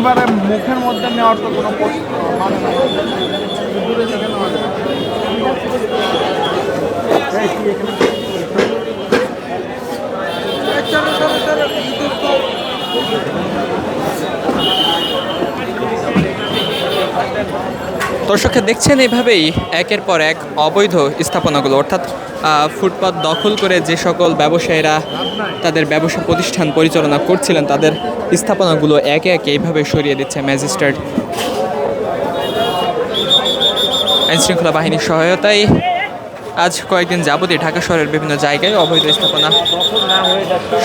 এবারে মুখের মধ্যে নেওয়ার তো কোনো মানে দর্শকরা দেখছেন এভাবেই একের পর এক অবৈধ স্থাপনাগুলো অর্থাৎ ফুটপাত দখল করে যে সকল ব্যবসায়ীরা তাদের ব্যবসা প্রতিষ্ঠান পরিচালনা করছিলেন তাদের স্থাপনাগুলো একে একে এইভাবে সরিয়ে দিচ্ছে ম্যাজিস্ট্রেট। আইনশৃঙ্খলা বাহিনীর সহায়তায় আজ কয়েকদিন যাবতীয় ঢাকা শহরের বিভিন্ন জায়গায় অবৈধ স্থাপনা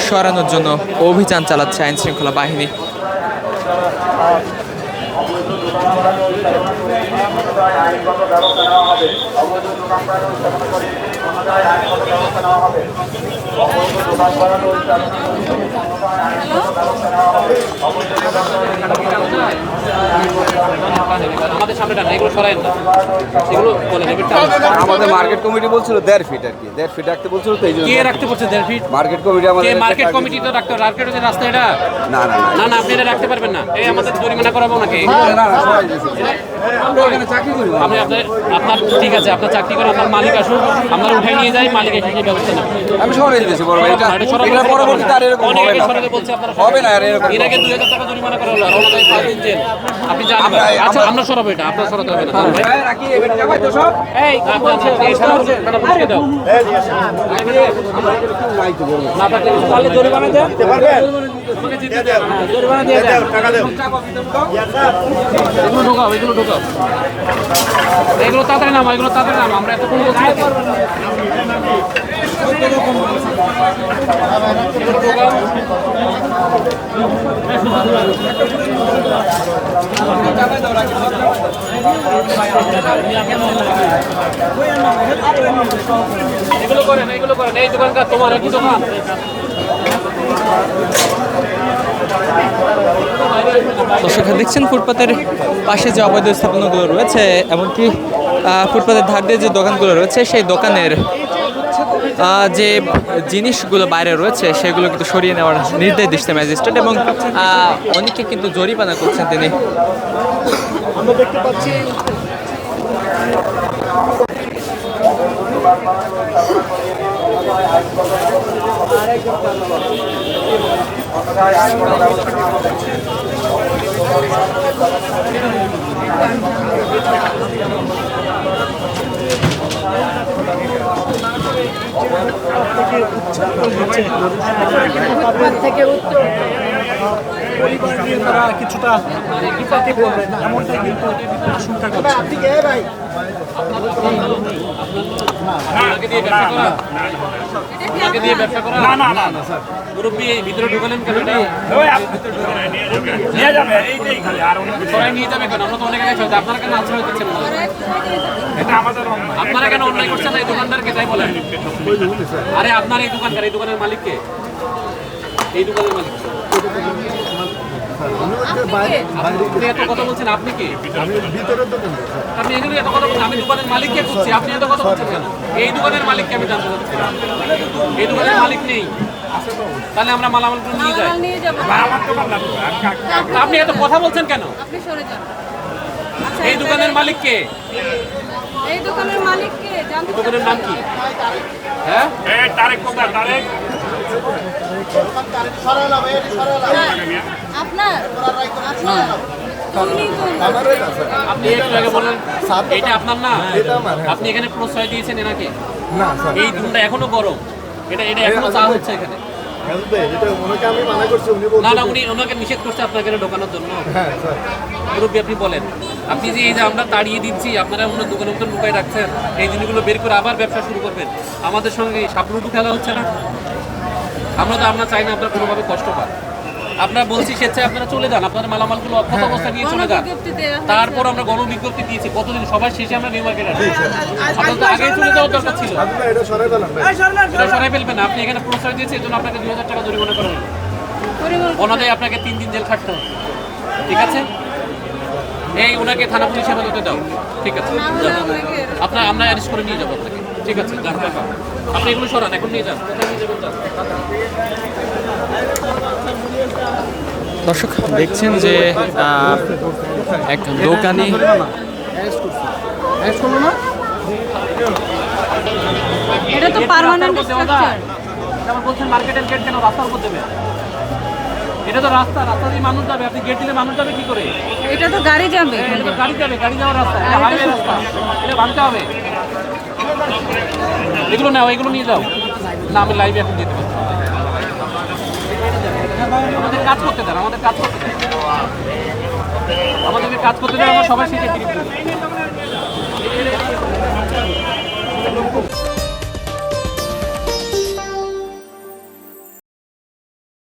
সরানোর জন্য অভিযান চালাচ্ছে আইনশৃঙ্খলা বাহিনী। আমাদের মার্কেট কমিটি বলছিল 1.5 ফিট আর কি 1.5 ফিট রাখতে বলছিল তো এই জন্য কে রাখতে বলছে 1.5 ফিট মার্কেট কমিটি আমাদের মার্কেট কমিটি তো রাখতে মার্কেটের রাস্তা এটা না না না না আপনি এটা রাখতে পারবেন না এই আমাদের জরিমানা করাবো নাকি না না সবাই আমরা এখানে চাকরি করি আপনি আপনার ঠিক আছে আপনার চাকরি করে আপনার মালিক আসুন আমরা উঠে নিয়ে যাই মালিক এসে সেই ব্যবস্থা না আমি সরাই দিয়েছি বড় ভাই এটা পরবর্তীতে আর এরকম হবে না বলছে আপনারা হবে না আর এরকম এর আগে 2000 টাকা জরিমানা করা হলো আর ওনাদের 5 দিন জেল আপনি জানেন আচ্ছা আমরা সরাবো এটা আপনার সরাতে হবে না ভাই রাখি এবার চাপাই তো সব এই এই সরাতে না বুঝিয়ে দাও নাই তো বড় না থাকলে তাহলে জরিমানা দেন দিতে পারবেন আমাকে দিতে দেন জরিমানা দিয়ে দেন টাকা দেন এগুলো ঢোকাও এগুলো তাড়াতাড়ি নাম আমরা এত কোন বলছি এগুলো করেন এই দোকানটা তোমার কি দোকান দর্শকরা দেখছেন ফুটপাতের পাশে যে অবৈধ স্থাপনাগুলো রয়েছে এমনকি ফুটপাতের ধার দিয়ে যে দোকানগুলো রয়েছে সেই দোকানের যে জিনিসগুলো বাইরে রয়েছে সেগুলো কিন্তু সরিয়ে নেওয়ার নির্দেশ দিচ্ছে ম্যাজিস্ট্রেট এবং অনেকে কিন্তু জরিমানা করছেন তিনি। আমরা দেখতে পাচ্ছি থেকে পরিবার নিয়ে তারা কিছুটা বিপাকে পড়বে না এমনটাই কিন্তু আশঙ্কা করছে। মুরব্বী ভিতরে ঢুকালেন কেন নিয়ে যাবে কেন আমরা তো অনেক আগে আপনারা কেন আশ্রয় দিচ্ছেন আপনারা কেন অন্যায় করছেন এই দোকানদারকে তাই বলেন আরে আপনার এই দোকানের মালিককে এই দোকানের মালিক আপনি এত কথা বলছেন আপনি কি আপনি এগুলো এত কথা বলছেন আমি দোকানের মালিককে খুঁজছি আপনি এত কথা বলছেন কেন এই দোকানের মালিককে আমি জানতে চাচ্ছি এই দোকানের মালিক নেই তাহলে আমরা মালামালগুলো নিয়ে যাই আপনি এত কথা বলছেন কেন এই দোকানের মালিক কে এই দোকানের মালিক কে জানতে দোকানের নাম কি হ্যাঁ তারেক আপনার আপনি একটু আগে বলেন এটা আপনার না আপনি এখানে প্রশ্রয় দিয়েছেন এনাকে এই দুধটা এখনো গরম এটা এখনো চা হচ্ছে এখানে না উনি ওনাকে নিষেধ করছে আপনাকে ঢোকানোর জন্য মুরব্বী আপনি বলেন আপনি যে এই যে আমরা তাড়িয়ে দিচ্ছি আপনারা অন্য দোকানের মতো লুকায় রাখছেন এই জিনিসগুলো বের করে আবার ব্যবসা শুরু করবেন আমাদের সঙ্গে সাপলুটু খেলা হচ্ছে না আমরা তো আমরা চাই না আপনারা কোনোভাবে কষ্ট পান আপনারা বলছি স্বেচ্ছায় আপনারা চলে যান আপনাদের মালামালগুলো অক্ষত অবস্থা নিয়ে চলে যান তারপর আমরা গণবিজ্ঞপ্তি দিয়েছি কতদিন সবার শেষে আমরা নিউ মার্কেট আসি আপনার তো আগেই চলে যাওয়ার দরকার ছিল এটা সরাই ফেলবেন আপনি এখানে প্রশ্রয় দিয়েছে এই জন্য আপনাকে 2000 টাকা জরিমানা করা হলো ওনাদের আপনাকে 3 দিন জেল খাটতে হবে ঠিক আছে এই ওনাকে থানা পুলিশ হেফাজতে দাও ঠিক আছে আপনার আমরা অ্যারেস্ট করে নিয়ে যাবো আপনাকে ঠিক আছে যান আপনি এগুলো সরান এখন নিয়ে যান কোথায় নিয়ে যাবেন যান দর্শক দেখছেন যে এক দোকানি এটা তো পার্মানেন্ট স্ট্রাকচার। যেমন বলছেন মার্কেটের গেট কেন রাস্তার উপর দেবে? এটা তো রাস্তা দিয়ে মানুষ যাবে, আপনি গেট দিলে মানুষ যাবে কি করে? এটা তো গাড়ি যাবে। এটা তো গাড়ি যাবে, গাড়ি যাওয়ার রাস্তা, এটা হাইওয়ে রাস্তা, এটা ভাঙতে হবে। এগুলো নাও, এগুলো নিয়ে যাও। না, আমি লাইভে এখন যেতে পারছি না। আমাদের কাজ করতে দেন, আমাদেরকে কাজ করতে দেন, আমরা সবাই সেটা